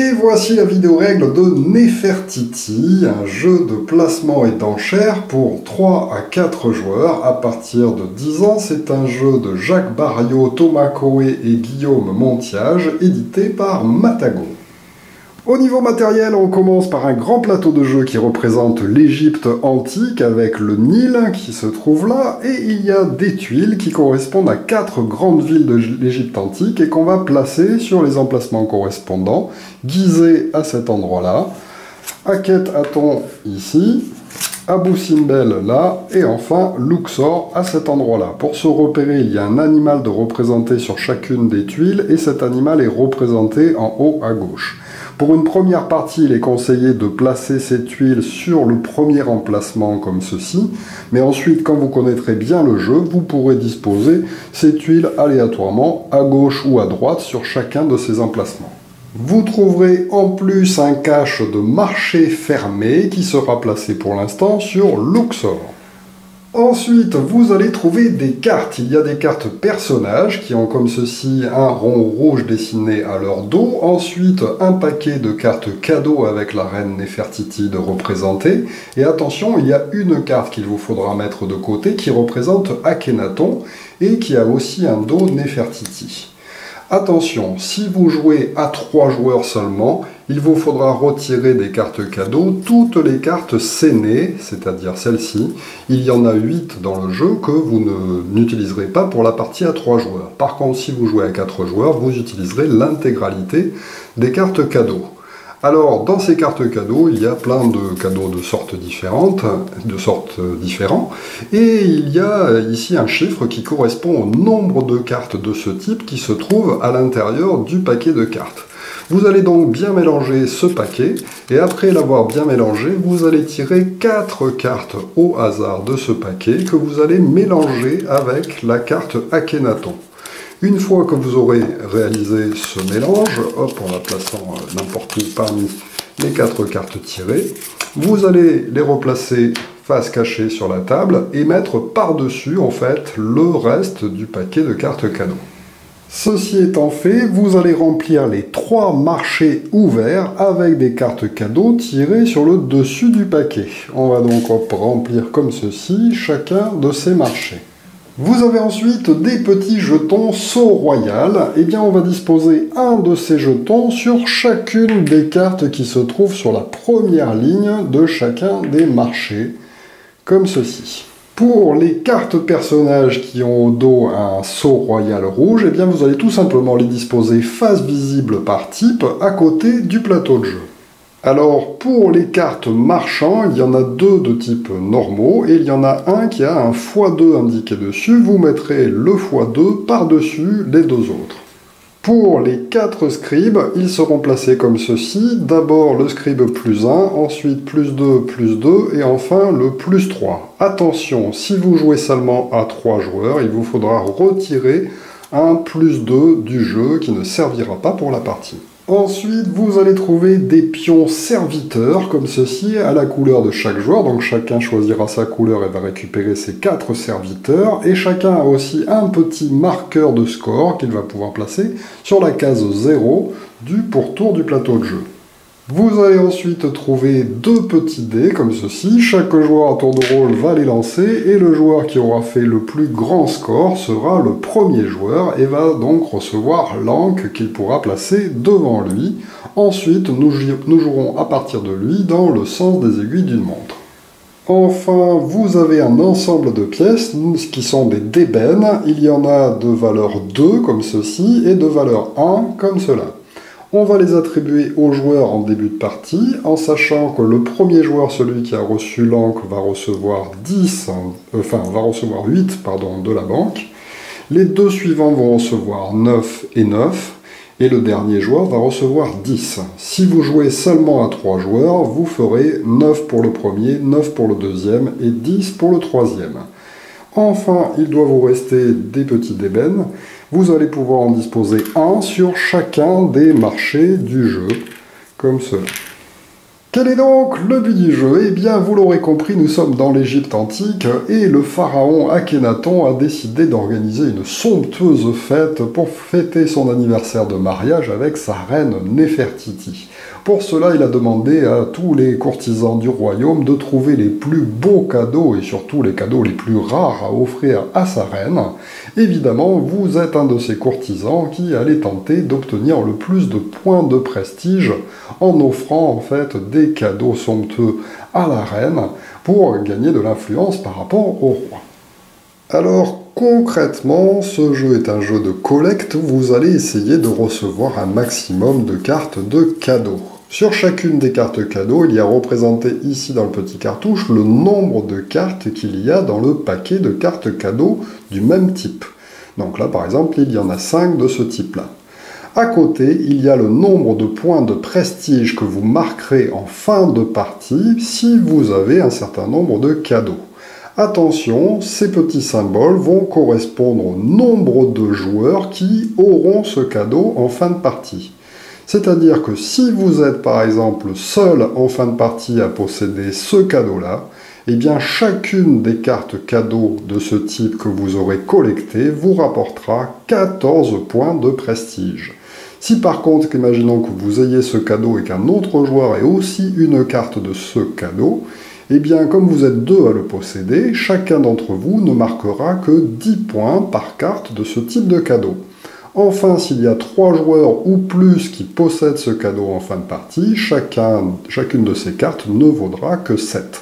Et voici la vidéo règle de Nefertiti, un jeu de placement et d'enchères pour 3 à 4 joueurs à partir de 10 ans. C'est un jeu de Jacques Barriot, Thomas Coé et Guillaume Montiage, édité par Matago. Au niveau matériel, on commence par un grand plateau de jeu qui représente l'Égypte antique avec le Nil qui se trouve là, et il y a des tuiles qui correspondent à 4 grandes villes de l'Égypte antique et qu'on va placer sur les emplacements correspondants. Gizeh à cet endroit-là, Akhet-Aton ici, Abou Simbel là, et enfin Luxor à cet endroit-là. Pour se repérer, il y a un animal de représenté sur chacune des tuiles, et cet animal est représenté en haut à gauche. Pour une première partie, il est conseillé de placer ces tuiles sur le premier emplacement comme ceci, mais ensuite, quand vous connaîtrez bien le jeu, vous pourrez disposer ces tuiles aléatoirement à gauche ou à droite sur chacun de ces emplacements. Vous trouverez en plus un cache de marché fermé qui sera placé pour l'instant sur Luxor. Ensuite, vous allez trouver des cartes. Il y a des cartes personnages qui ont comme ceci un rond rouge dessiné à leur dos. Ensuite, un paquet de cartes cadeaux avec la reine Nefertiti de représenter. Et attention, il y a une carte qu'il vous faudra mettre de côté qui représente Akhenaton et qui a aussi un dos Nefertiti. Attention, si vous jouez à 3 joueurs seulement, il vous faudra retirer des cartes cadeaux toutes les cartes scénées, c'est-à-dire celles-ci. Il y en a 8 dans le jeu que vous n'utiliserez pas pour la partie à 3 joueurs. Par contre, si vous jouez à 4 joueurs, vous utiliserez l'intégralité des cartes cadeaux. Alors, dans ces cartes cadeaux, il y a plein de cadeaux de sortes différentes, et il y a ici un chiffre qui correspond au nombre de cartes de ce type qui se trouve à l'intérieur du paquet de cartes. Vous allez donc bien mélanger ce paquet, et après l'avoir bien mélangé, vous allez tirer 4 cartes au hasard de ce paquet que vous allez mélanger avec la carte Akhenaton. Une fois que vous aurez réalisé ce mélange, hop, en la plaçant n'importe où parmi les 4 cartes tirées, vous allez les replacer face cachée sur la table et mettre par-dessus, en fait, le reste du paquet de cartes cadeaux. Ceci étant fait, vous allez remplir les 3 marchés ouverts avec des cartes cadeaux tirées sur le dessus du paquet. On va donc remplir comme ceci chacun de ces marchés. Vous avez ensuite des petits jetons sceau royal. Eh bien, on va disposer un de ces jetons sur chacune des cartes qui se trouvent sur la première ligne de chacun des marchés, comme ceci. Pour les cartes personnages qui ont au dos un sceau royal rouge, eh bien, vous allez tout simplement les disposer face visible par type à côté du plateau de jeu. Alors, pour les cartes marchands, il y en a 2 de type normaux, et il y en a un qui a un x2 indiqué dessus. Vous mettrez le x2 par-dessus les 2 autres. Pour les 4 scribes, ils seront placés comme ceci. D'abord le scribe +1, ensuite +2, et enfin le +3. Attention, si vous jouez seulement à 3 joueurs, il vous faudra retirer un +2 du jeu qui ne servira pas pour la partie. Ensuite, vous allez trouver des pions serviteurs, comme ceci, à la couleur de chaque joueur. Donc chacun choisira sa couleur et va récupérer ses 4 serviteurs. Et chacun a aussi un petit marqueur de score qu'il va pouvoir placer sur la case 0 du pourtour du plateau de jeu. Vous allez ensuite trouver 2 petits dés, comme ceci. Chaque joueur à tour de rôle va les lancer, et le joueur qui aura fait le plus grand score sera le premier joueur, et va donc recevoir l'anque qu'il pourra placer devant lui. Ensuite, nous jouerons à partir de lui dans le sens des aiguilles d'une montre. Enfin, vous avez un ensemble de pièces qui sont des débènes. Il y en a de valeur 2, comme ceci, et de valeur 1, comme cela. On va les attribuer aux joueurs en début de partie, en sachant que le premier joueur, celui qui a reçu l'anque, va recevoir 8 de la banque. Les 2 suivants vont recevoir 9 et 9, et le dernier joueur va recevoir 10. Si vous jouez seulement à 3 joueurs, vous ferez 9 pour le premier, 9 pour le deuxième et 10 pour le troisième. Enfin, il doit vous rester des petits débènes. Vous allez pouvoir en disposer un sur chacun des marchés du jeu, comme cela. Quel est donc le but du jeu? Eh bien, vous l'aurez compris, nous sommes dans l'Égypte antique et le pharaon Akhénaton a décidé d'organiser une somptueuse fête pour fêter son anniversaire de mariage avec sa reine Néfertiti. Pour cela, il a demandé à tous les courtisans du royaume de trouver les plus beaux cadeaux et surtout les cadeaux les plus rares à offrir à sa reine. Évidemment, vous êtes un de ces courtisans qui allait tenter d'obtenir le plus de points de prestige en offrant en fait des cadeaux somptueux à la reine pour gagner de l'influence par rapport au roi. Alors concrètement, ce jeu est un jeu de collecte où vous allez essayer de recevoir un maximum de cartes de cadeaux. Sur chacune des cartes cadeaux, il y a représenté ici dans le petit cartouche le nombre de cartes qu'il y a dans le paquet de cartes cadeaux du même type. Donc là par exemple, il y en a 5 de ce type-là. À côté, il y a le nombre de points de prestige que vous marquerez en fin de partie si vous avez un certain nombre de cadeaux. Attention, ces petits symboles vont correspondre au nombre de joueurs qui auront ce cadeau en fin de partie. C'est-à-dire que si vous êtes par exemple seul en fin de partie à posséder ce cadeau-là, eh bien chacune des cartes cadeaux de ce type que vous aurez collectées vous rapportera 14 points de prestige. Si par contre, imaginons que vous ayez ce cadeau et qu'un autre joueur ait aussi une carte de ce cadeau, eh bien comme vous êtes deux à le posséder, chacun d'entre vous ne marquera que 10 points par carte de ce type de cadeau. Enfin, s'il y a 3 joueurs ou plus qui possèdent ce cadeau en fin de partie, chacune de ces cartes ne vaudra que 7.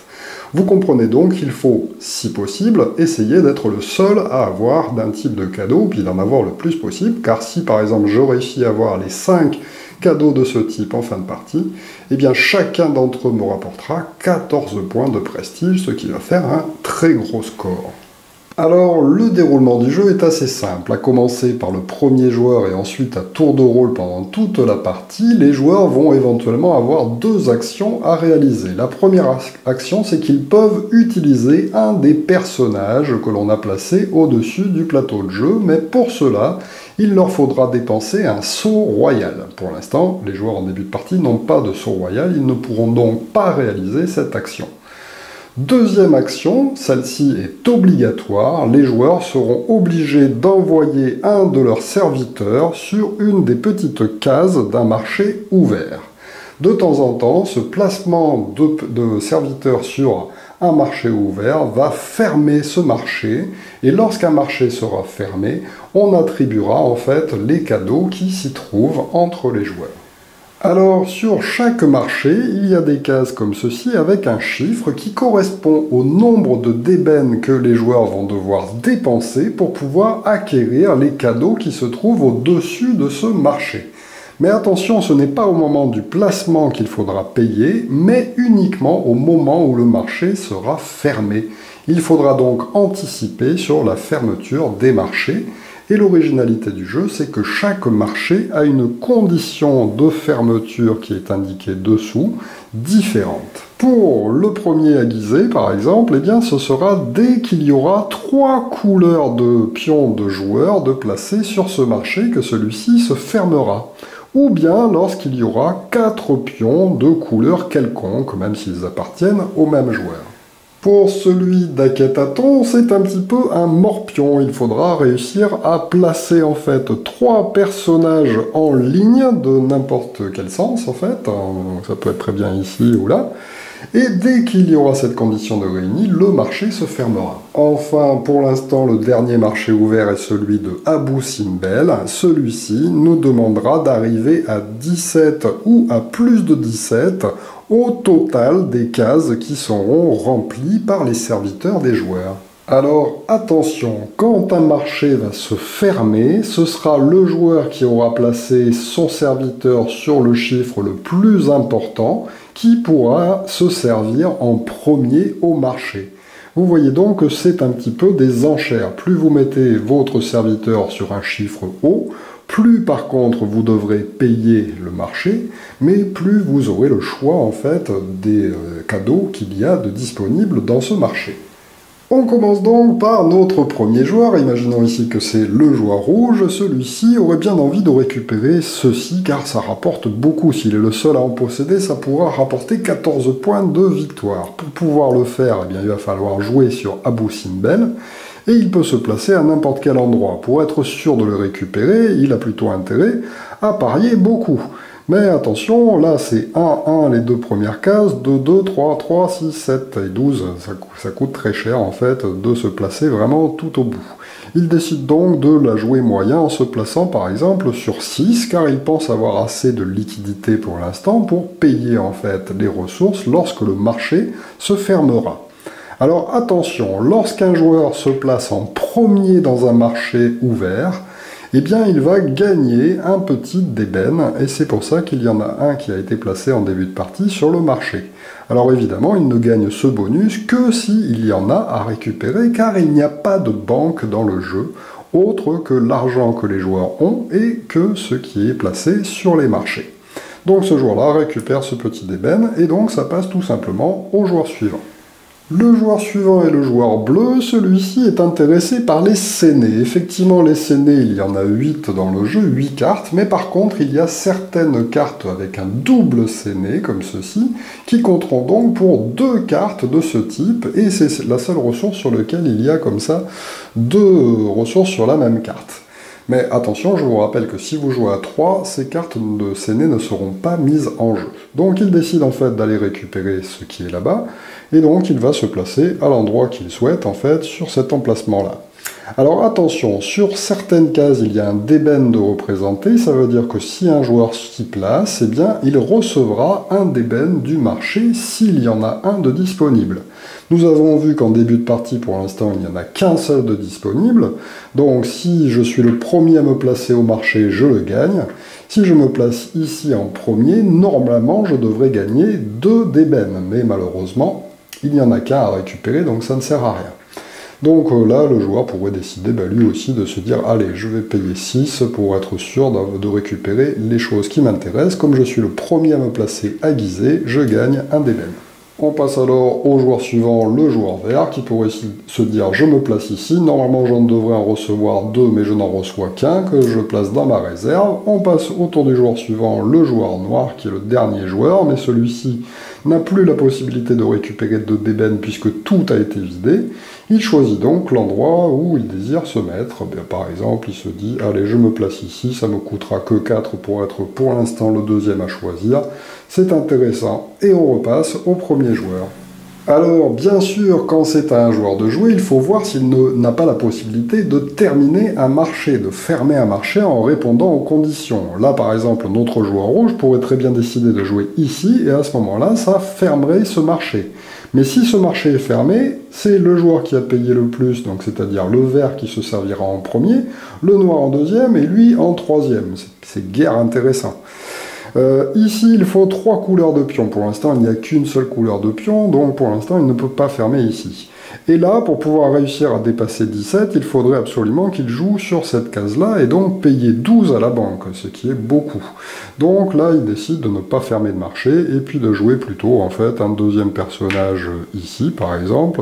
Vous comprenez donc qu'il faut, si possible, essayer d'être le seul à avoir d'un type de cadeau, puis d'en avoir le plus possible, car si par exemple je réussis à avoir les 5 cadeaux de ce type en fin de partie, eh bien chacun d'entre eux me rapportera 14 points de prestige, ce qui va faire un très gros score. Alors, le déroulement du jeu est assez simple. À commencer par le premier joueur et ensuite à tour de rôle pendant toute la partie, les joueurs vont éventuellement avoir 2 actions à réaliser. La première action, c'est qu'ils peuvent utiliser un des personnages que l'on a placé au-dessus du plateau de jeu, mais pour cela, il leur faudra dépenser un sceau royal. Pour l'instant, les joueurs en début de partie n'ont pas de sceau royal, ils ne pourront donc pas réaliser cette action. Deuxième action, celle-ci est obligatoire, les joueurs seront obligés d'envoyer un de leurs serviteurs sur une des petites cases d'un marché ouvert. De temps en temps, ce placement de serviteurs sur un marché ouvert va fermer ce marché, et lorsqu'un marché sera fermé, on attribuera en fait les cadeaux qui s'y trouvent entre les joueurs. Alors, sur chaque marché, il y a des cases comme ceci avec un chiffre qui correspond au nombre de d'ébènes que les joueurs vont devoir dépenser pour pouvoir acquérir les cadeaux qui se trouvent au-dessus de ce marché. Mais attention, ce n'est pas au moment du placement qu'il faudra payer, mais uniquement au moment où le marché sera fermé. Il faudra donc anticiper sur la fermeture des marchés. Et l'originalité du jeu, c'est que chaque marché a une condition de fermeture qui est indiquée dessous, différente. Pour le premier aiguisé, par exemple, eh bien, ce sera dès qu'il y aura 3 couleurs de pions de joueurs de placer sur ce marché que celui-ci se fermera. Ou bien lorsqu'il y aura 4 pions de couleur quelconque, même s'ils appartiennent au même joueur. Pour celui d'Akhénaton, c'est un petit peu un morpion. Il faudra réussir à placer en fait 3 personnages en ligne de n'importe quel sens en fait. Ça peut être très bien ici ou là. Et dès qu'il y aura cette condition de réunie, le marché se fermera. Enfin, pour l'instant, le dernier marché ouvert est celui de Abou Simbel. Celui-ci nous demandera d'arriver à 17 ou à plus de 17 au total des cases qui seront remplies par les serviteurs des joueurs. Alors attention, quand un marché va se fermer, ce sera le joueur qui aura placé son serviteur sur le chiffre le plus important qui pourra se servir en premier au marché. Vous voyez donc que c'est un petit peu des enchères. Plus vous mettez votre serviteur sur un chiffre haut, plus par contre vous devrez payer le marché, mais plus vous aurez le choix en fait des cadeaux qu'il y a de disponibles dans ce marché. On commence donc par notre premier joueur, imaginons ici que c'est le joueur rouge, celui-ci aurait bien envie de récupérer ceci car ça rapporte beaucoup, s'il est le seul à en posséder, ça pourra rapporter 14 points de victoire. Pour pouvoir le faire, eh bien, il va falloir jouer sur Abou Simbel, et il peut se placer à n'importe quel endroit. Pour être sûr de le récupérer, il a plutôt intérêt à parier beaucoup. Mais attention, là c'est 1, 1 les deux premières cases, 2, 2, 3, 3, 6, 7 et 12. Ça coûte très cher en fait de se placer vraiment tout au bout. Il décide donc de la jouer moyen en se plaçant par exemple sur 6, car il pense avoir assez de liquidité pour l'instant pour payer en fait les ressources lorsque le marché se fermera. Alors attention, lorsqu'un joueur se place en premier dans un marché ouvert, eh bien il va gagner un petit d'ébène, et c'est pour ça qu'il y en a un qui a été placé en début de partie sur le marché. Alors évidemment, il ne gagne ce bonus que s'il y en a à récupérer, car il n'y a pas de banque dans le jeu, autre que l'argent que les joueurs ont et que ce qui est placé sur les marchés. Donc ce joueur-là récupère ce petit d'ébène, et donc ça passe tout simplement au joueur suivant. Le joueur suivant est le joueur bleu, celui-ci est intéressé par les scénés. Effectivement, les scénés, il y en a 8 dans le jeu, 8 cartes, mais par contre, il y a certaines cartes avec un double scéné, comme ceci, qui compteront donc pour 2 cartes de ce type, et c'est la seule ressource sur laquelle il y a comme ça 2 ressources sur la même carte. Mais attention, je vous rappelle que si vous jouez à 3, ces cartes de scéné ne seront pas mises en jeu. Donc il décide en fait d'aller récupérer ce qui est là-bas, et donc il va se placer à l'endroit qu'il souhaite en fait sur cet emplacement-là. Alors attention, sur certaines cases il y a un d'ébène de représenté, ça veut dire que si un joueur s'y place, eh bien il recevra un d'ébène du marché s'il y en a un de disponible. Nous avons vu qu'en début de partie, pour l'instant, il n'y en a qu'un seul de disponible. Donc si je suis le premier à me placer au marché, je le gagne. Si je me place ici en premier, normalement, je devrais gagner 2 d'ébène. Mais malheureusement, il n'y en a qu'un à récupérer, donc ça ne sert à rien. Donc là, le joueur pourrait décider lui aussi de se dire « Allez, je vais payer 6 pour être sûr de récupérer les choses qui m'intéressent. Comme je suis le premier à me placer à guiser, je gagne un d'ébène. » On passe alors au joueur suivant, le joueur vert, qui pourrait se dire « Je me place ici, normalement je devrais en recevoir 2, mais je n'en reçois qu'un, que je place dans ma réserve. » On passe au tour du joueur suivant, le joueur noir, qui est le dernier joueur, mais celui-ci n'a plus la possibilité de récupérer de d'ébène puisque tout a été vidé. Il choisit donc l'endroit où il désire se mettre. Bien, par exemple, il se dit « Allez, je me place ici, ça me coûtera que 4 pour être pour l'instant le deuxième à choisir. » C'est intéressant, et on repasse au premier joueur. Alors, bien sûr, quand c'est à un joueur de jouer, il faut voir s'il n'a pas la possibilité de terminer un marché, de fermer un marché en répondant aux conditions. Là, par exemple, notre joueur rouge pourrait très bien décider de jouer ici, et à ce moment-là, ça fermerait ce marché. Mais si ce marché est fermé, c'est le joueur qui a payé le plus, donc c'est-à-dire le vert qui se servira en premier, le noir en deuxième, et lui en troisième. C'est guère intéressant. Ici, il faut 3 couleurs de pions. Pour l'instant, il n'y a qu'une seule couleur de pion, donc pour l'instant, il ne peut pas fermer ici. Et là, pour pouvoir réussir à dépasser 17, il faudrait absolument qu'il joue sur cette case-là, et donc payer 12 à la banque, ce qui est beaucoup. Donc là, il décide de ne pas fermer de marché, et puis de jouer plutôt, en fait, un deuxième personnage ici, par exemple,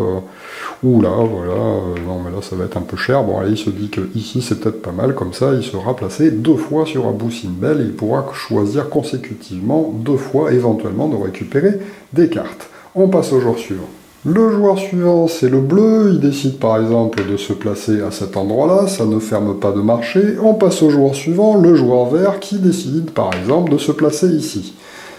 ou là, voilà, non mais là ça va être un peu cher, bon allez, il se dit que ici c'est peut-être pas mal, comme ça il sera placé 2 fois sur Abou Simbel, et il pourra choisir consécutivement 2 fois, éventuellement, de récupérer des cartes. On passe au joueur suivant. Le joueur suivant, c'est le bleu, il décide par exemple de se placer à cet endroit-là, ça ne ferme pas de marché. On passe au joueur suivant, le joueur vert, qui décide par exemple de se placer ici.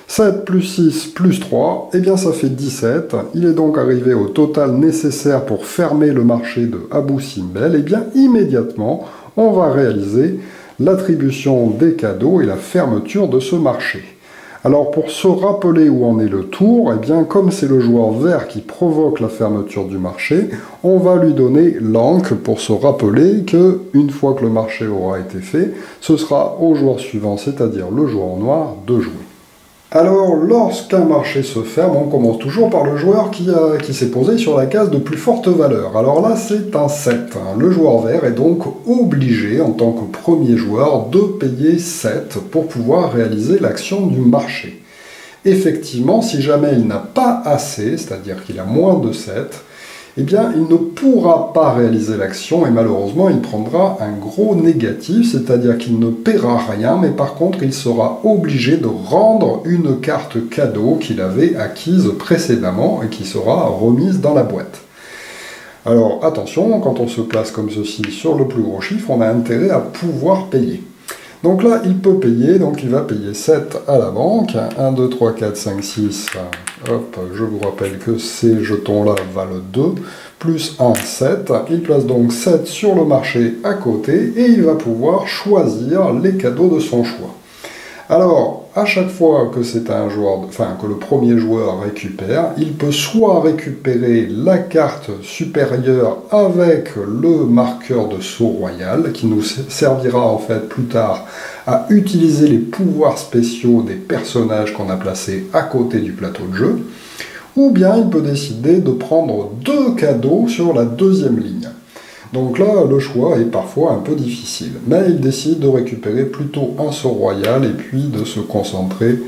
7 plus 6 plus 3, eh bien ça fait 17. Il est donc arrivé au total nécessaire pour fermer le marché de Abou Simbel. Et bien immédiatement, on va réaliser l'attribution des cadeaux et la fermeture de ce marché. Alors pour se rappeler où en est le tour, eh bien comme c'est le joueur vert qui provoque la fermeture du marché, on va lui donner l'encre pour se rappeler que une fois que le marché aura été fait, ce sera au joueur suivant, c'est-à-dire le joueur noir, de jouer. Alors, lorsqu'un marché se ferme, on commence toujours par le joueur qui s'est posé sur la case de plus forte valeur. Alors là, c'est un 7. Le joueur vert est donc obligé, en tant que premier joueur, de payer 7 pour pouvoir réaliser l'action du marché. Effectivement, si jamais il n'a pas assez, c'est-à-dire qu'il a moins de 7, eh bien, il ne pourra pas réaliser l'action et malheureusement, il prendra un gros négatif, c'est-à-dire qu'il ne paiera rien, mais par contre, il sera obligé de rendre une carte cadeau qu'il avait acquise précédemment et qui sera remise dans la boîte. Alors, attention, quand on se place comme ceci sur le plus gros chiffre, on a intérêt à pouvoir payer. Donc là, il peut payer, donc il va payer 7 à la banque. 1, 2, 3, 4, 5, 6. Hop, je vous rappelle que ces jetons-là valent 2. Plus 1, 7. Il place donc 7 sur le marché à côté et il va pouvoir choisir les cadeaux de son choix. Alors, à chaque fois que c'est un joueur, que le premier joueur récupère, il peut soit récupérer la carte supérieure avec le marqueur de saut royal, qui nous servira en fait plus tard à utiliser les pouvoirs spéciaux des personnages qu'on a placés à côté du plateau de jeu, ou bien il peut décider de prendre 2 cadeaux sur la deuxième ligne. Donc là, le choix est parfois un peu difficile, mais il décide de récupérer plutôt un sort royal et puis de se concentrer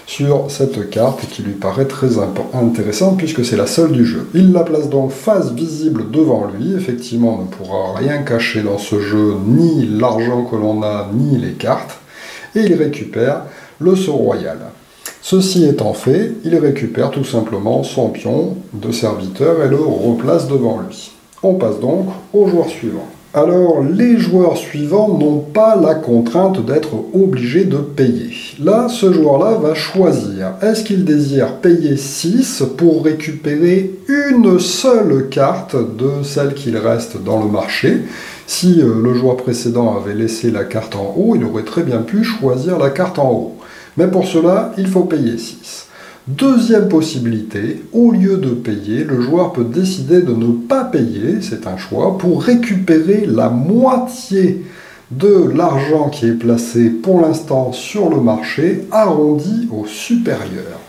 sur cette carte qui lui paraît très intéressante puisque c'est la seule du jeu. Il la place donc face visible devant lui, effectivement on ne pourra rien cacher dans ce jeu, ni l'argent que l'on a, ni les cartes, et il récupère le sort royal. Ceci étant fait, il récupère tout simplement son pion de serviteur et le replace devant lui. On passe donc au joueur suivant. Alors, les joueurs suivants n'ont pas la contrainte d'être obligés de payer. Là, ce joueur-là va choisir. Est-ce qu'il désire payer 6 pour récupérer une seule carte de celle qu'il reste dans le marché? Si le joueur précédent avait laissé la carte en haut, il aurait très bien pu choisir la carte en haut. Mais pour cela, il faut payer 6. Deuxième possibilité, au lieu de payer, le joueur peut décider de ne pas payer, c'est un choix, pour récupérer la moitié de l'argent qui est placé pour l'instant sur le marché, arrondi au supérieur.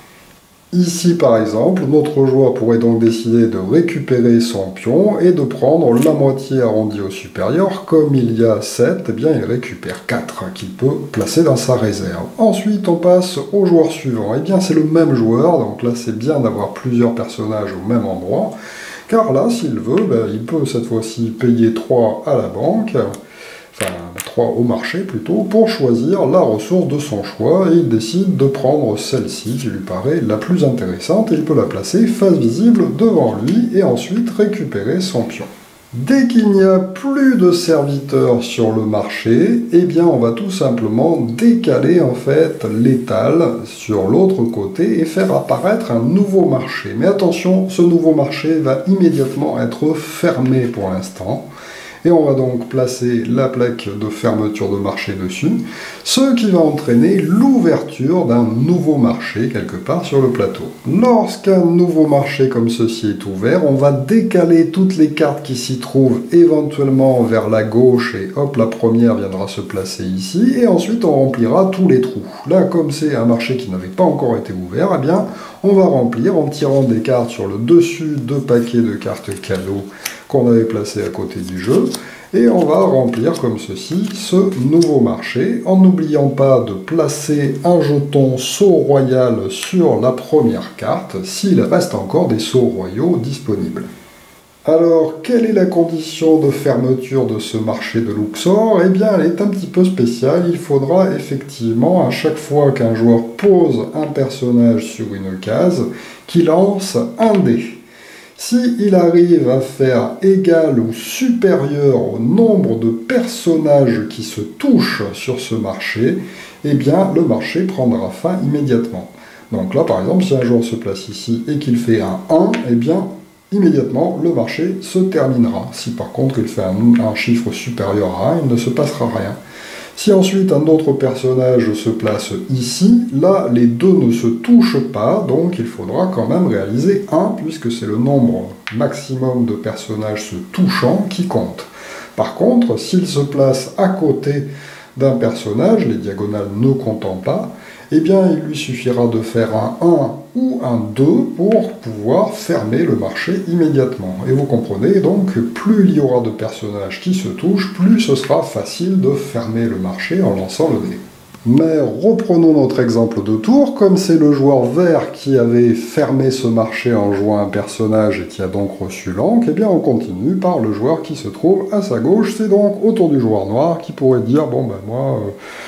Ici, par exemple, notre joueur pourrait donc décider de récupérer son pion et de prendre la moitié arrondie au supérieur. Comme il y a 7, eh bien, il récupère 4 qu'il peut placer dans sa réserve. Ensuite, on passe au joueur suivant. Eh bien, c'est le même joueur, donc là, c'est bien d'avoir plusieurs personnages au même endroit. Car là, s'il veut, il peut cette fois-ci payer 3 à la banque, enfin 3 au marché plutôt, pour choisir la ressource de son choix, et il décide de prendre celle-ci qui lui paraît la plus intéressante, et il peut la placer face visible devant lui, et ensuite récupérer son pion. Dès qu'il n'y a plus de serviteurs sur le marché, eh bien on va tout simplement décaler en fait l'étal sur l'autre côté et faire apparaître un nouveau marché. Mais attention, ce nouveau marché va immédiatement être fermé pour l'instant. Et on va donc placer la plaque de fermeture de marché dessus, ce qui va entraîner l'ouverture d'un nouveau marché quelque part sur le plateau. Lorsqu'un nouveau marché comme ceci est ouvert, on va décaler toutes les cartes qui s'y trouvent éventuellement vers la gauche et hop, la première viendra se placer ici et ensuite on remplira tous les trous. Là, comme c'est un marché qui n'avait pas encore été ouvert, eh bien, on va remplir en tirant des cartes sur le dessus de paquets de cartes cadeaux qu'on avait placé à côté du jeu, et on va remplir comme ceci ce nouveau marché, en n'oubliant pas de placer un jeton saut royal sur la première carte, s'il reste encore des sauts royaux disponibles. Alors, quelle est la condition de fermeture de ce marché de Luxor? Eh bien, elle est un petit peu spéciale. Il faudra effectivement, à chaque fois qu'un joueur pose un personnage sur une case, qu'il lance un dé. S'il arrive à faire égal ou supérieur au nombre de personnages qui se touchent sur ce marché, eh bien, le marché prendra fin immédiatement. Donc là, par exemple, si un joueur se place ici et qu'il fait un 1, eh bien, immédiatement, le marché se terminera. Si par contre, il fait un chiffre supérieur à 1, il ne se passera rien. Si ensuite un autre personnage se place ici, là, les deux ne se touchent pas, donc il faudra quand même réaliser 1, puisque c'est le nombre maximum de personnages se touchant qui compte. Par contre, s'il se place à côté d'un personnage, les diagonales ne comptant pas, eh bien, il lui suffira de faire un 1 ou un 2 pour pouvoir fermer le marché immédiatement. Et vous comprenez donc que plus il y aura de personnages qui se touchent, plus ce sera facile de fermer le marché en lançant le dé. Mais reprenons notre exemple de tour, comme c'est le joueur vert qui avait fermé ce marché en jouant un personnage et qui a donc reçu l'encre, eh bien on continue par le joueur qui se trouve à sa gauche, c'est donc au tour du joueur noir qui pourrait dire « bon ben moi,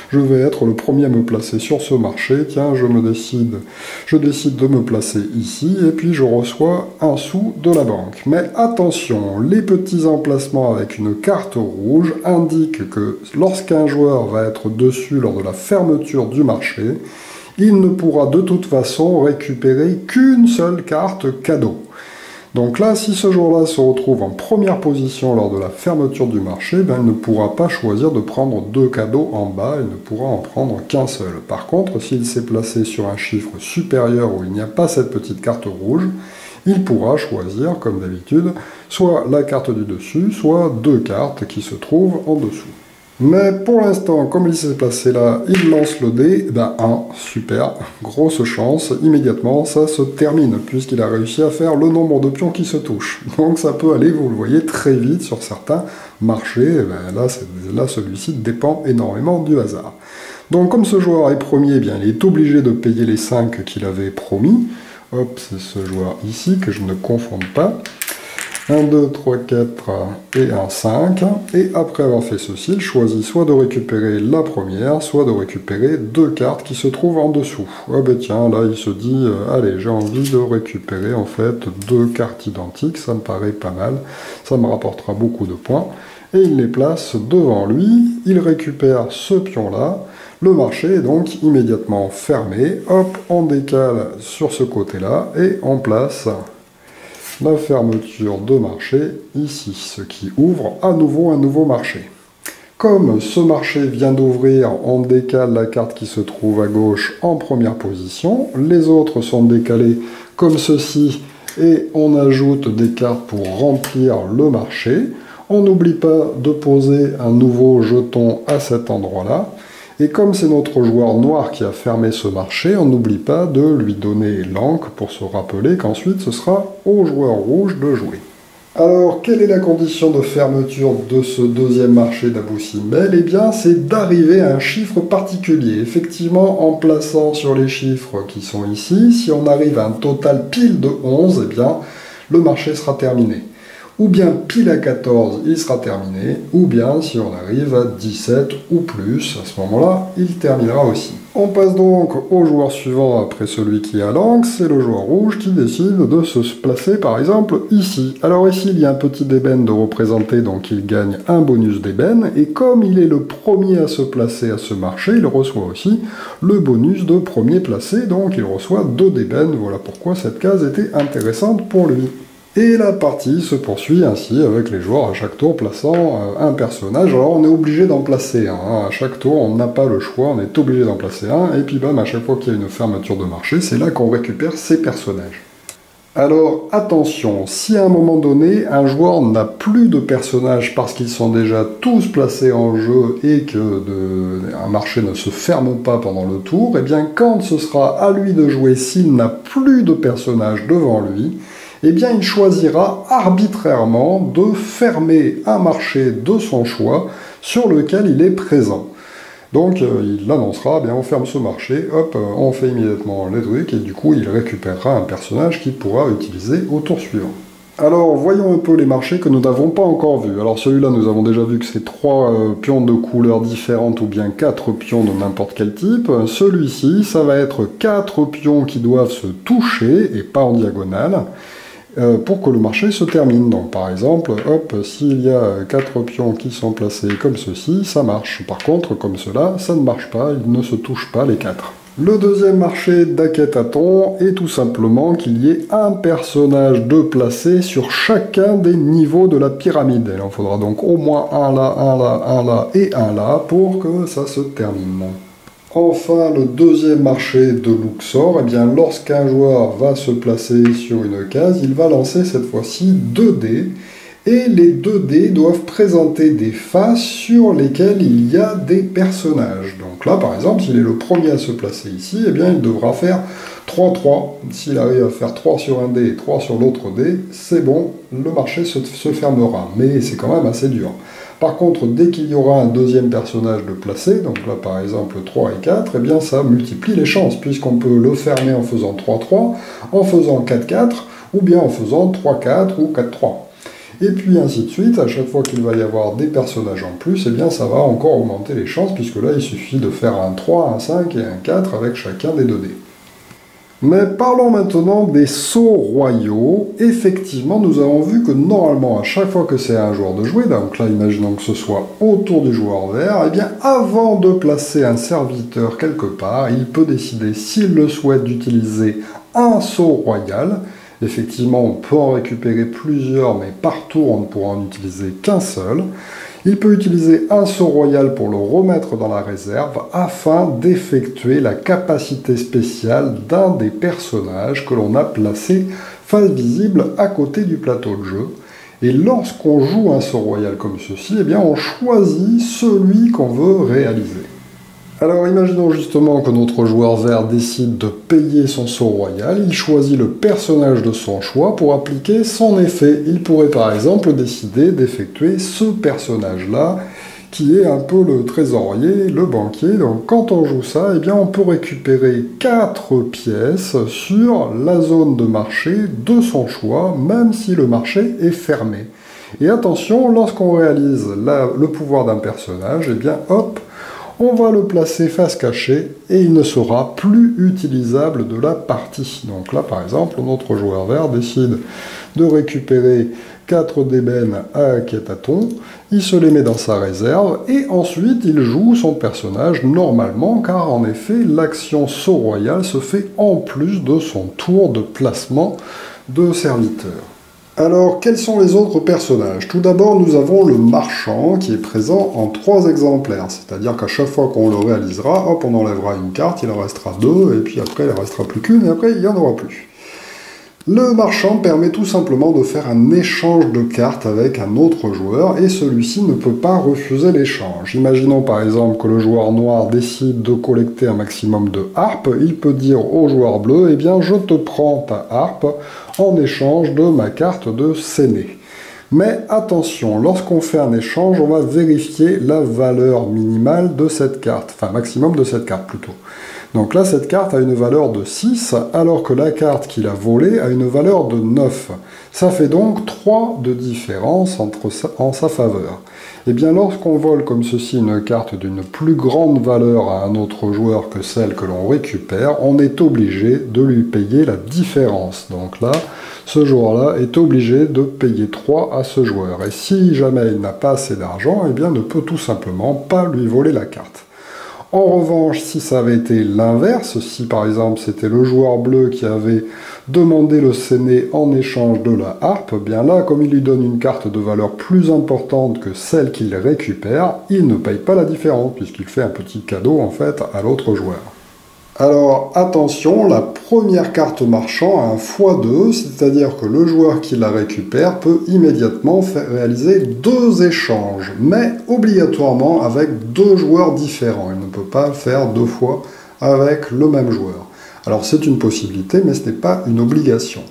je vais être le premier à me placer sur ce marché, tiens, je décide de me placer ici, et puis je reçois un sou de la banque. » Mais attention, les petits emplacements avec une carte rouge indiquent que lorsqu'un joueur va être dessus lors de la fermeture du marché, il ne pourra de toute façon récupérer qu'une seule carte cadeau. Donc là, si ce joueur-là se retrouve en première position lors de la fermeture du marché, ben, il ne pourra pas choisir de prendre 2 cadeaux en bas, il ne pourra en prendre qu'un seul. Par contre, s'il s'est placé sur un chiffre supérieur où il n'y a pas cette petite carte rouge, il pourra choisir, comme d'habitude, soit la carte du dessus, soit 2 cartes qui se trouvent en dessous. Mais pour l'instant, comme il s'est placé là, il lance le dé, ben 1, super, grosse chance, immédiatement ça se termine, puisqu'il a réussi à faire le nombre de pions qui se touchent. Donc ça peut aller, vous le voyez, très vite sur certains marchés, ben là celui-ci dépend énormément du hasard. Donc comme ce joueur est premier, eh bien, il est obligé de payer les 5 qu'il avait promis. Hop, c'est ce joueur ici, que je ne confonde pas. 1, 2, 3, 4 et un 5. Et après avoir fait ceci, il choisit soit de récupérer la première, soit de récupérer 2 cartes qui se trouvent en dessous. Ah ben tiens, là il se dit, allez, j'ai envie de récupérer en fait 2 cartes identiques, ça me paraît pas mal, ça me rapportera beaucoup de points. Et il les place devant lui, il récupère ce pion-là, le marché est donc immédiatement fermé, hop, on décale sur ce côté-là et on place la fermeture de marché ici, ce qui ouvre à nouveau un nouveau marché. Comme ce marché vient d'ouvrir, on décale la carte qui se trouve à gauche en première position, les autres sont décalés comme ceci et on ajoute des cartes pour remplir le marché. On n'oublie pas de poser un nouveau jeton à cet endroit-là. Et comme c'est notre joueur noir qui a fermé ce marché, on n'oublie pas de lui donner l'encre pour se rappeler qu'ensuite ce sera au joueur rouge de jouer. Alors, quelle est la condition de fermeture de ce deuxième marché d'Abou Simbel? Eh bien, c'est d'arriver à un chiffre particulier. Effectivement, en plaçant sur les chiffres qui sont ici, si on arrive à un total pile de 11, eh bien, le marché sera terminé. Ou bien pile à 14, il sera terminé, ou bien si on arrive à 17 ou plus, à ce moment-là, il terminera aussi. On passe donc au joueur suivant après celui qui a l'encre, c'est le joueur rouge qui décide de se placer par exemple ici. Alors ici, il y a un petit d'ébène de représenter, donc il gagne un bonus d'ébène, et comme il est le premier à se placer à ce marché, il reçoit aussi le bonus de premier placé, donc il reçoit 2 d'ébène, voilà pourquoi cette case était intéressante pour lui. Et la partie se poursuit ainsi avec les joueurs à chaque tour plaçant un personnage. Alors on est obligé d'en placer un, hein. À chaque tour on n'a pas le choix, on est obligé d'en placer un, et puis bam, à chaque fois qu'il y a une fermeture de marché, c'est là qu'on récupère ces personnages. Alors attention, si à un moment donné, un joueur n'a plus de personnages parce qu'ils sont déjà tous placés en jeu et qu'un marché ne se ferme pas pendant le tour, et bien quand ce sera à lui de jouer, s'il n'a plus de personnages devant lui, eh bien il choisira arbitrairement de fermer un marché de son choix sur lequel il est présent. Donc il annoncera, eh bien on ferme ce marché, hop, on fait immédiatement les trucs, et du coup il récupérera un personnage qu'il pourra utiliser au tour suivant. Alors voyons un peu les marchés que nous n'avons pas encore vus. Alors celui-là, nous avons déjà vu que c'est 3 pions de couleurs différentes ou bien 4 pions de n'importe quel type. Celui-ci, ça va être 4 pions qui doivent se toucher et pas en diagonale, pour que le marché se termine. Donc par exemple, hop, s'il y a 4 pions qui sont placés comme ceci, ça marche. Par contre, comme cela, ça ne marche pas, ils ne se touchent pas les 4. Le deuxième marché d'Akhenaton est tout simplement qu'il y ait un personnage de placé sur chacun des niveaux de la pyramide. Il en faudra donc au moins un là, un là, un là et un là pour que ça se termine. Enfin, le deuxième marché de Luxor, eh bien, lorsqu'un joueur va se placer sur une case, il va lancer cette fois-ci 2 dés, et les 2 dés doivent présenter des faces sur lesquelles il y a des personnages. Donc là, par exemple, s'il est le premier à se placer ici, eh bien, il devra faire 3-3. S'il arrive à faire 3 sur un dé et 3 sur l'autre dé, c'est bon, le marché se fermera. Mais c'est quand même assez dur. Par contre, dès qu'il y aura un deuxième personnage de placer, donc là par exemple 3 et 4, eh bien ça multiplie les chances, puisqu'on peut le fermer en faisant 3-3, en faisant 4-4, ou bien en faisant 3-4 ou 4-3. Et puis ainsi de suite, à chaque fois qu'il va y avoir des personnages en plus, eh bien ça va encore augmenter les chances, puisque là il suffit de faire un 3, un 5 et un 4 avec chacun des 2 dés. Mais parlons maintenant des sauts royaux. Effectivement, nous avons vu que normalement, à chaque fois que c'est à un joueur de jouer, donc là imaginons que ce soit autour du joueur vert, eh bien avant de placer un serviteur quelque part, il peut décider s'il le souhaite d'utiliser un saut royal. Effectivement, on peut en récupérer plusieurs, mais par tour, on ne pourra en utiliser qu'un seul. Il peut utiliser un saut royal pour le remettre dans la réserve afin d'effectuer la capacité spéciale d'un des personnages que l'on a placé face visible à côté du plateau de jeu. Et lorsqu'on joue un saut royal comme ceci, eh bien on choisit celui qu'on veut réaliser. Alors imaginons justement que notre joueur vert décide de payer son saut royal, il choisit le personnage de son choix pour appliquer son effet. Il pourrait par exemple décider d'effectuer ce personnage-là, qui est un peu le trésorier, le banquier. Donc quand on joue ça, eh bien on peut récupérer 4 pièces sur la zone de marché de son choix, même si le marché est fermé. Et attention, lorsqu'on réalise le pouvoir d'un personnage, eh bien hop, on va le placer face cachée et il ne sera plus utilisable de la partie. Donc là, par exemple, notre joueur vert décide de récupérer 4 d'ébène à Kétaton, il se les met dans sa réserve et ensuite il joue son personnage normalement, car en effet, l'action saut royal se fait en plus de son tour de placement de serviteur. Alors, quels sont les autres personnages? Tout d'abord, nous avons le marchand qui est présent en 3 exemplaires. C'est-à-dire qu'à chaque fois qu'on le réalisera, hop, on enlèvera une carte, il en restera 2, et puis après, il ne restera plus qu'une, et après, il n'y en aura plus. Le marchand permet tout simplement de faire un échange de cartes avec un autre joueur, et celui-ci ne peut pas refuser l'échange. Imaginons par exemple que le joueur noir décide de collecter un maximum de harpes, il peut dire au joueur bleu, eh bien je te prends ta harpe en échange de ma carte de Séné. Mais attention, lorsqu'on fait un échange, on va vérifier la valeur minimale de cette carte, enfin maximum de cette carte plutôt. Donc là, cette carte a une valeur de 6, alors que la carte qu'il a volée a une valeur de 9. Ça fait donc 3 de différence en sa faveur. Et bien lorsqu'on vole comme ceci une carte d'une plus grande valeur à un autre joueur que celle que l'on récupère, on est obligé de lui payer la différence. Donc là, ce joueur-là est obligé de payer 3 à ce joueur. Et si jamais il n'a pas assez d'argent, eh bien ne peut tout simplement pas lui voler la carte. En revanche, si ça avait été l'inverse, si par exemple c'était le joueur bleu qui avait demandé le Séné en échange de la harpe, bien là, comme il lui donne une carte de valeur plus importante que celle qu'il récupère, il ne paye pas la différence, puisqu'il fait un petit cadeau en fait à l'autre joueur. Alors attention, la première carte marchand a un x2, c'est-à-dire que le joueur qui la récupère peut immédiatement réaliser 2 échanges, mais obligatoirement avec 2 joueurs différents. Il ne peut pas le faire 2 fois avec le même joueur. Alors c'est une possibilité, mais ce n'est pas une obligation.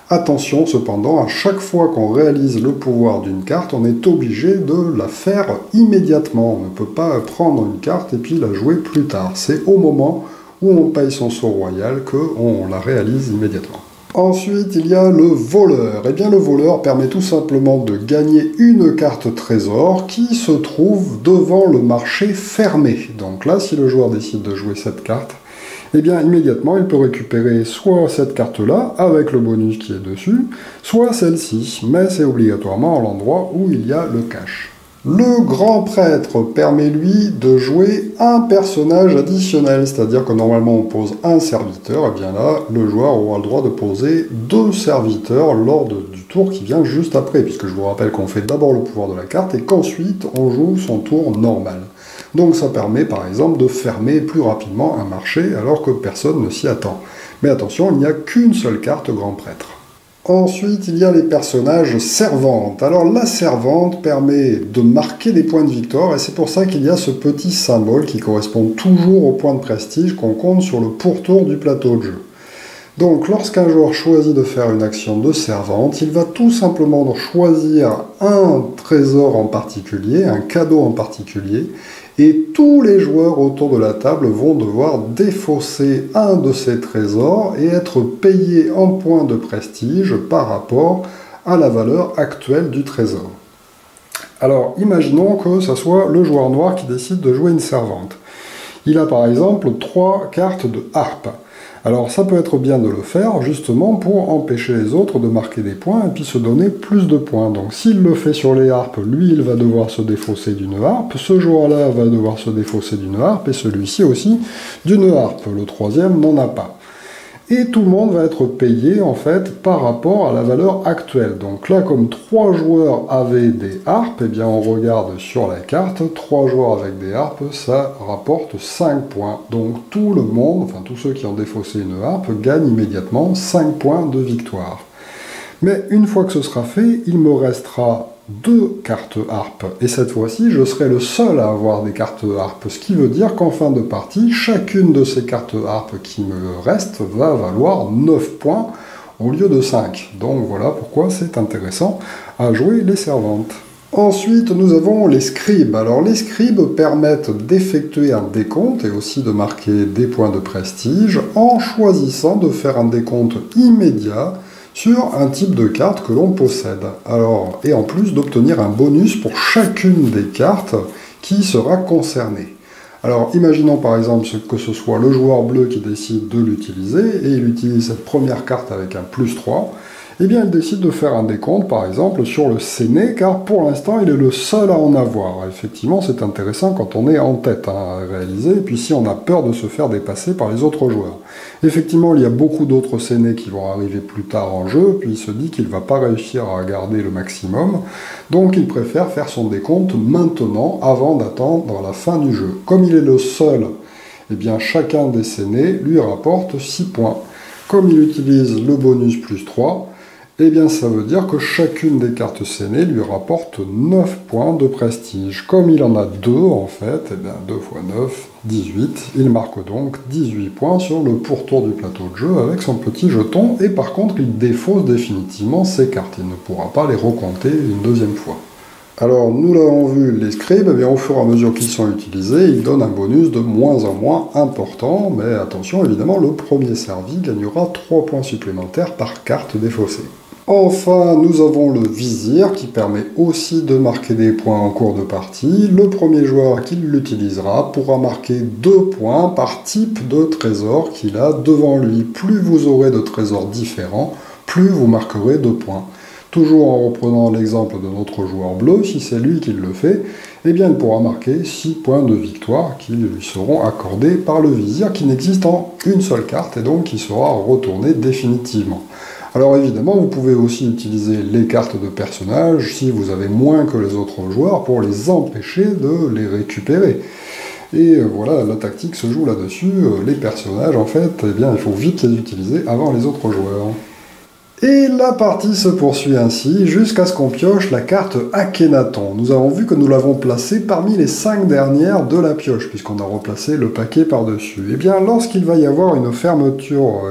Attention cependant, à chaque fois qu'on réalise le pouvoir d'une carte, on est obligé de la faire immédiatement. On ne peut pas prendre une carte et puis la jouer plus tard. C'est au moment où on paye son saut royal qu'on la réalise immédiatement. Ensuite, il y a le voleur. Eh bien, le voleur permet tout simplement de gagner une carte trésor qui se trouve devant le marché fermé. Donc là, si le joueur décide de jouer cette carte, eh bien, immédiatement, il peut récupérer soit cette carte-là, avec le bonus qui est dessus, soit celle-ci, mais c'est obligatoirement à l'endroit où il y a le cash. Le grand prêtre permet, lui, de jouer un personnage additionnel, c'est-à-dire que normalement on pose un serviteur, et bien là, le joueur aura le droit de poser 2 serviteurs lors du tour qui vient juste après, puisque je vous rappelle qu'on fait d'abord le pouvoir de la carte et qu'ensuite on joue son tour normal. Donc ça permet par exemple de fermer plus rapidement un marché alors que personne ne s'y attend. Mais attention, il n'y a qu'une seule carte grand prêtre. Ensuite, il y a les personnages servantes. Alors la servante permet de marquer des points de victoire et c'est pour ça qu'il y a ce petit symbole qui correspond toujours au point de prestige qu'on compte sur le pourtour du plateau de jeu. Donc lorsqu'un joueur choisit de faire une action de servante, il va tout simplement choisir un trésor en particulier, un cadeau en particulier, et tous les joueurs autour de la table vont devoir défausser un de ces trésors et être payés en points de prestige par rapport à la valeur actuelle du trésor. Alors imaginons que ce soit le joueur noir qui décide de jouer une servante. Il a par exemple 3 cartes de harpe. Alors ça peut être bien de le faire justement pour empêcher les autres de marquer des points et puis se donner plus de points. Donc s'il le fait sur les harpes, lui il va devoir se défausser d'une harpe, ce joueur-là va devoir se défausser d'une harpe et celui-ci aussi d'une harpe. Le troisième n'en a pas. Et tout le monde va être payé en fait par rapport à la valeur actuelle. Donc là, comme 3 joueurs avaient des harpes, eh bien on regarde sur la carte, 3 joueurs avec des harpes, ça rapporte 5 points. Donc tout le monde, enfin tous ceux qui ont défaussé une harpe, gagnent immédiatement 5 points de victoire. Mais une fois que ce sera fait, il me restera 2 cartes harpe. Et cette fois-ci, je serai le seul à avoir des cartes harpe. Ce qui veut dire qu'en fin de partie, chacune de ces cartes harpe qui me restent va valoir 9 points au lieu de 5. Donc voilà pourquoi c'est intéressant à jouer les servantes. Ensuite, nous avons les scribes. Alors les scribes permettent d'effectuer un décompte et aussi de marquer des points de prestige en choisissant de faire un décompte immédiat sur un type de carte que l'on possède. Alors, et en plus d'obtenir un bonus pour chacune des cartes qui sera concernée. Alors, imaginons par exemple que ce soit le joueur bleu qui décide de l'utiliser, et il utilise cette première carte avec un +3, eh bien il décide de faire un décompte par exemple sur le séné, car pour l'instant il est le seul à en avoir. Effectivement, c'est intéressant quand on est en tête à réaliser, et puis si on a peur de se faire dépasser par les autres joueurs. Effectivement, il y a beaucoup d'autres sénés qui vont arriver plus tard en jeu, puis il se dit qu'il ne va pas réussir à garder le maximum, donc il préfère faire son décompte maintenant, avant d'attendre la fin du jeu. Comme il est le seul, eh bien chacun des sénés lui rapporte 6 points. Comme il utilise le bonus +3, eh bien ça veut dire que chacune des cartes sénées lui rapporte 9 points de prestige. Comme il en a 2 en fait, eh bien 2 x 9, 18. Il marque donc 18 points sur le pourtour du plateau de jeu avec son petit jeton, et par contre il défausse définitivement ses cartes. Il ne pourra pas les recompter une deuxième fois. Alors nous l'avons vu, les scribes, eh bien, au fur et à mesure qu'ils sont utilisés, ils donnent un bonus de moins en moins important, mais attention, évidemment, le premier servi gagnera 3 points supplémentaires par carte défaussée. Enfin, nous avons le vizir qui permet aussi de marquer des points en cours de partie. Le premier joueur qui l'utilisera pourra marquer 2 points par type de trésor qu'il a devant lui. Plus vous aurez de trésors différents, plus vous marquerez 2 points. Toujours en reprenant l'exemple de notre joueur bleu, si c'est lui qui le fait, eh bien il pourra marquer 6 points de victoire qui lui seront accordés par le vizir, qui n'existe en une seule carte et donc qui sera retourné définitivement. Alors évidemment, vous pouvez aussi utiliser les cartes de personnages si vous avez moins que les autres joueurs pour les empêcher de les récupérer. Et voilà, la tactique se joue là-dessus. Les personnages, en fait, eh bien, il faut vite les utiliser avant les autres joueurs. Et la partie se poursuit ainsi jusqu'à ce qu'on pioche la carte Akhenaton. Nous avons vu que nous l'avons placée parmi les 5 dernières de la pioche, puisqu'on a replacé le paquet par-dessus. Et bien, lorsqu'il va y avoir une fermeture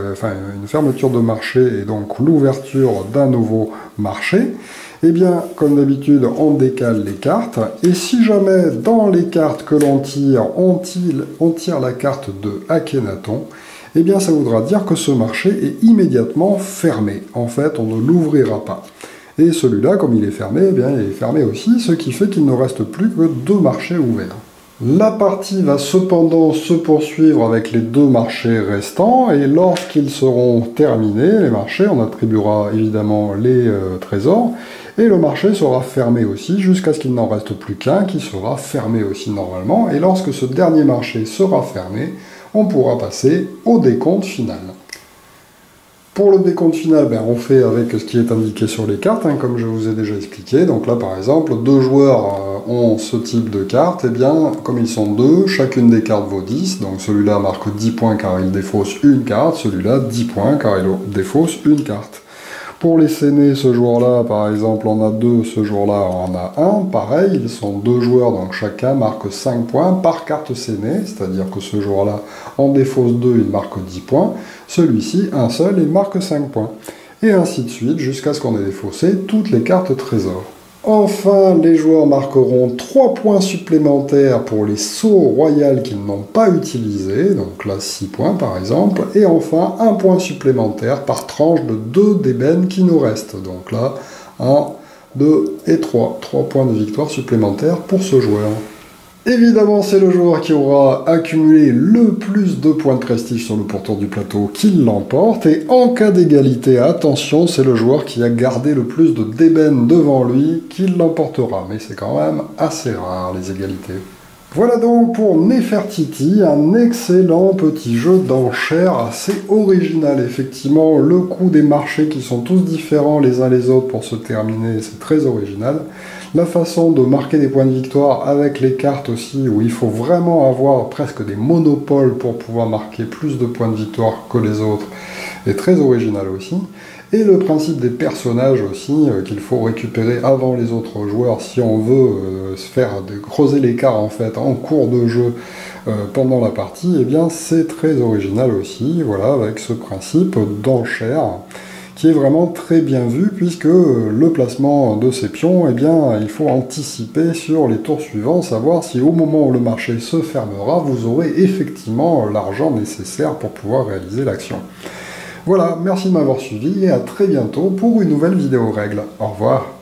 de marché, et donc l'ouverture d'un nouveau marché, eh bien, comme d'habitude, on décale les cartes, et si jamais dans les cartes que l'on tire, on tire la carte de Akhenaton, eh bien ça voudra dire que ce marché est immédiatement fermé. En fait, on ne l'ouvrira pas. Et celui-là, comme il est fermé, eh bien il est fermé aussi, ce qui fait qu'il ne reste plus que 2 marchés ouverts. La partie va cependant se poursuivre avec les 2 marchés restants, et lorsqu'ils seront terminés, les marchés, on attribuera évidemment les trésors, et le marché sera fermé aussi jusqu'à ce qu'il n'en reste plus qu'un qui sera fermé aussi normalement, et lorsque ce dernier marché sera fermé, on pourra passer au décompte final. Pour le décompte final, on fait avec ce qui est indiqué sur les cartes, comme je vous ai déjà expliqué. Donc là, par exemple, 2 joueurs ont ce type de carte. Et bien, comme ils sont 2, chacune des cartes vaut 10. Donc celui-là marque 10 points car il défausse une carte, celui-là 10 points car il défausse une carte. Pour les sénés, ce jour-là, par exemple, on a 2, ce jour-là, on a 1. Pareil, ils sont 2 joueurs, donc chacun marque 5 points par carte sénée, c'est-à-dire que ce jour-là, on défausse 2, il marque 10 points. Celui-ci, un seul, il marque 5 points. Et ainsi de suite, jusqu'à ce qu'on ait défaussé toutes les cartes trésors. Enfin, les joueurs marqueront 3 points supplémentaires pour les sauts royales qu'ils n'ont pas utilisés, donc là 6 points par exemple, et enfin 1 point supplémentaire par tranche de 2 d'ébène qui nous restent, donc là 1, 2 et 3, 3 points de victoire supplémentaires pour ce joueur. Évidemment, c'est le joueur qui aura accumulé le plus de points de prestige sur le pourtour du plateau qui l'emporte. Et en cas d'égalité, attention, c'est le joueur qui a gardé le plus de d'ébène devant lui qui l'emportera. Mais c'est quand même assez rare, les égalités. Voilà donc pour Nefertiti, un excellent petit jeu d'enchères assez original. Effectivement, le coût des marchés qui sont tous différents les uns les autres pour se terminer, c'est très original. La façon de marquer des points de victoire avec les cartes aussi, où il faut vraiment avoir presque des monopoles pour pouvoir marquer plus de points de victoire que les autres, est très original aussi. Et le principe des personnages aussi, qu'il faut récupérer avant les autres joueurs si on veut creuser l'écart en fait en cours de jeu pendant la partie, eh bien c'est très original aussi, voilà, avec ce principe d'enchère qui est vraiment très bien vu puisque le placement de ces pions, eh bien il faut anticiper sur les tours suivants, savoir si au moment où le marché se fermera, vous aurez effectivement l'argent nécessaire pour pouvoir réaliser l'action. Voilà, merci de m'avoir suivi et à très bientôt pour une nouvelle vidéo règle. Au revoir.